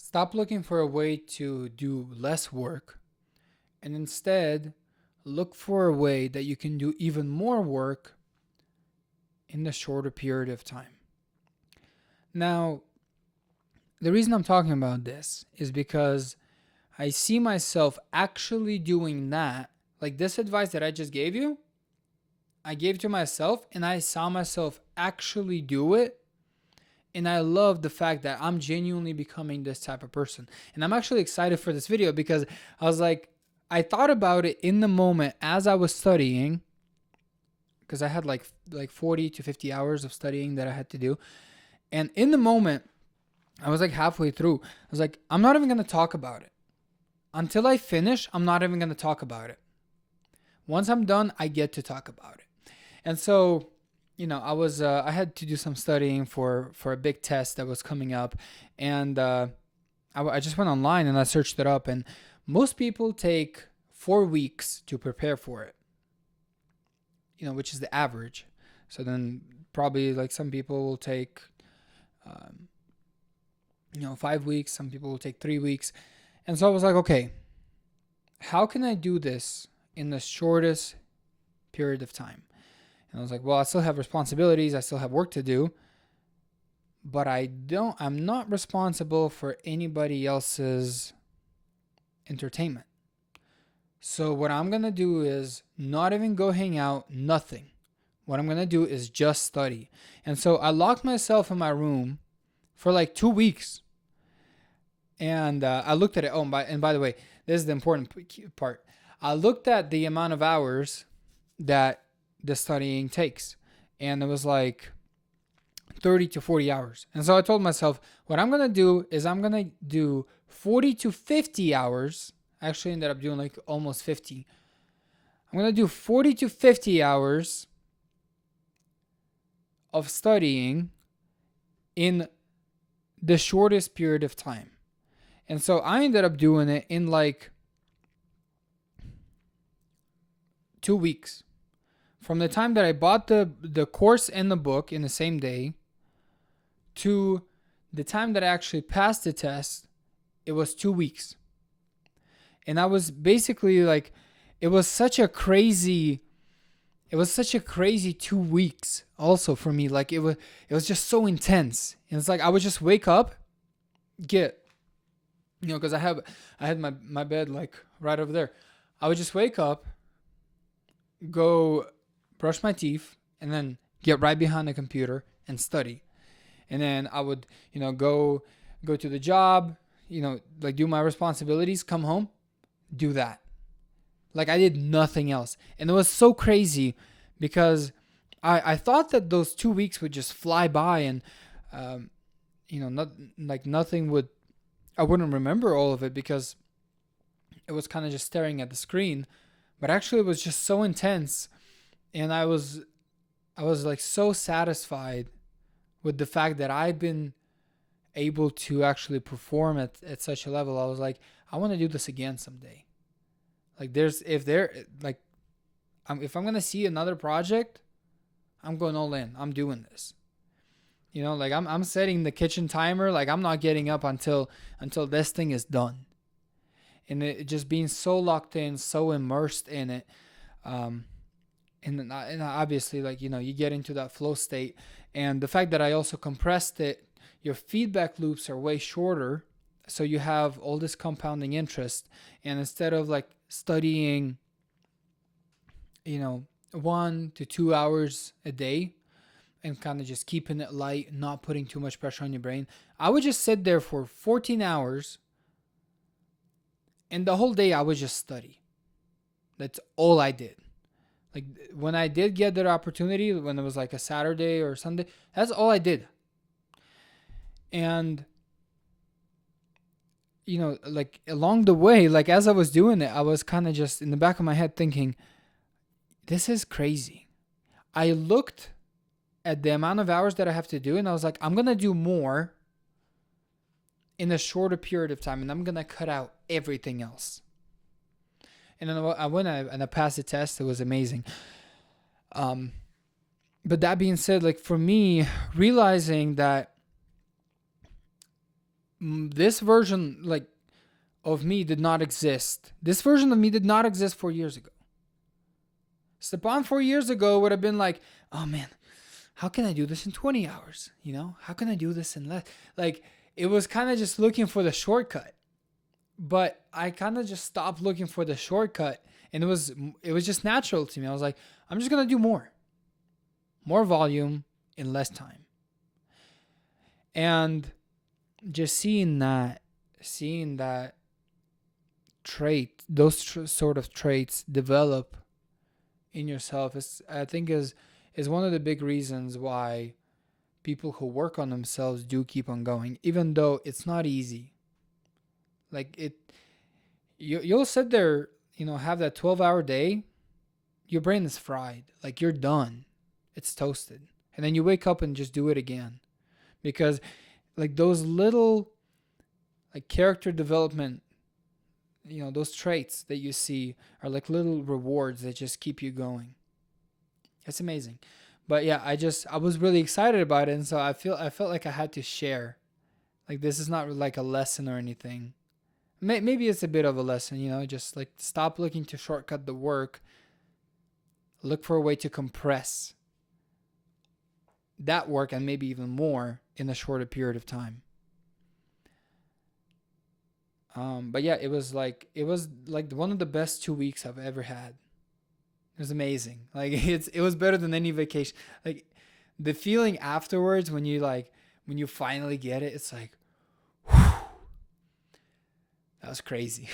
Stop looking for a way to do less work and instead look for a way that you can do even more work in a shorter period of time. Now, the reason I'm talking about this is because I see myself actually doing that. Like this advice that I just gave you, I gave to myself and I saw myself actually do it. And I love the fact that I'm genuinely becoming this type of person. And I'm actually excited for this video because I was like, I thought about it in the moment as I was studying, because I had like 40 to 50 hours of studying that I had to do. And in the moment, I was like halfway through. I was like, I'm not even going to talk about it. Until I finish, I'm not even going to talk about it. Once I'm done, I get to talk about it. And so, I had to do some studying for a big test that was coming up, and I just went online and I searched it up, and most people take 4 weeks to prepare for it. Which is the average. So then probably like some people will take, um, 5 weeks. Some people will take 3 weeks. And so I was like, okay, how can I do this in the shortest period of time? And I was like, well, I still have responsibilities. I still have work to do, but I'm not responsible for anybody else's entertainment. So what I'm going to do is not even go hang out, nothing. What I'm going to do is just study. And so I locked myself in my room for like 2 weeks. And I looked at it. Oh, and by the way, this is the important part. I looked at the amount of hours that the studying takes. And it was like 30 to 40 hours. And so I told myself, what I'm going to do is I'm going to do 40 to 50 hours. I actually ended up doing like almost 50. I'm going to do 40 to 50 hours of studying in the shortest period of time. And so I ended up doing it in like 2 weeks. From the time that I bought the course and the book in the same day to the time that I actually passed the test, it was 2 weeks. And I was basically like, it was such a crazy 2 weeks also for me. Like it was just so intense. And it's like I would just wake up, because I had my bed like right over there. I would just wake up, go brush my teeth, and then get right behind the computer and study. And then I would, go to the job, like do my responsibilities, come home, do that. Like I did nothing else. And it was so crazy because I thought that those 2 weeks would just fly by and, not like nothing would, I wouldn't remember all of it because it was kind of just staring at the screen. But actually it was just so intense. And I was like so satisfied with the fact that I've been able to actually perform at such a level. I was like, I want to do this again someday. Like if I'm gonna see another project, I'm going all in. I'm doing this. Like I'm setting the kitchen timer. Like I'm not getting up until this thing is done. And it just being so locked in, so immersed in it, and obviously like you get into that flow state, and the fact that I also compressed it, your feedback loops are way shorter, so you have all this compounding interest, and instead of like studying 1 to 2 hours a day and kind of just keeping it light, not putting too much pressure on your brain, I would just sit there for 14 hours and the whole day I would just study. That's all I did. Like when I did get that opportunity, when it was like a Saturday or Sunday, that's all I did. And like along the way, like as I was doing it, I was kind of just in the back of my head thinking, this is crazy. I looked at the amount of hours that I have to do and I was like, I'm going to do more in a shorter period of time and I'm going to cut out everything else. And then I passed the test. It was amazing. But that being said, like for me, realizing that this version like of me did not exist. This version of me did not exist 4 years ago. Stepan 4 years ago would have been like, oh man, how can I do this in 20 hours? You know, how can I do this in less? Like, it was kind of just looking for the shortcut. But I kind of just stopped looking for the shortcut, and it was just natural to me. I was like, I'm just gonna do more volume in less time. And just seeing that trait, those sort of traits develop in yourself is one of the big reasons why people who work on themselves do keep on going, even though it's not easy. Like you'll sit there, have that 12-hour day, your brain is fried, like you're done, it's toasted, and then you wake up and just do it again, because like those little like character development, those traits that you see are like little rewards that just keep you going. It's amazing. But yeah, I was really excited about it, and so I felt like I had to share. Like, this is not like a lesson or anything. Maybe it's a bit of a lesson, just like stop looking to shortcut the work. Look for a way to compress that work and maybe even more in a shorter period of time. But yeah, it was like one of the best 2 weeks I've ever had. It was amazing. Like, it was better than any vacation. Like, the feeling afterwards when you finally get it, it's like, whew, that was crazy.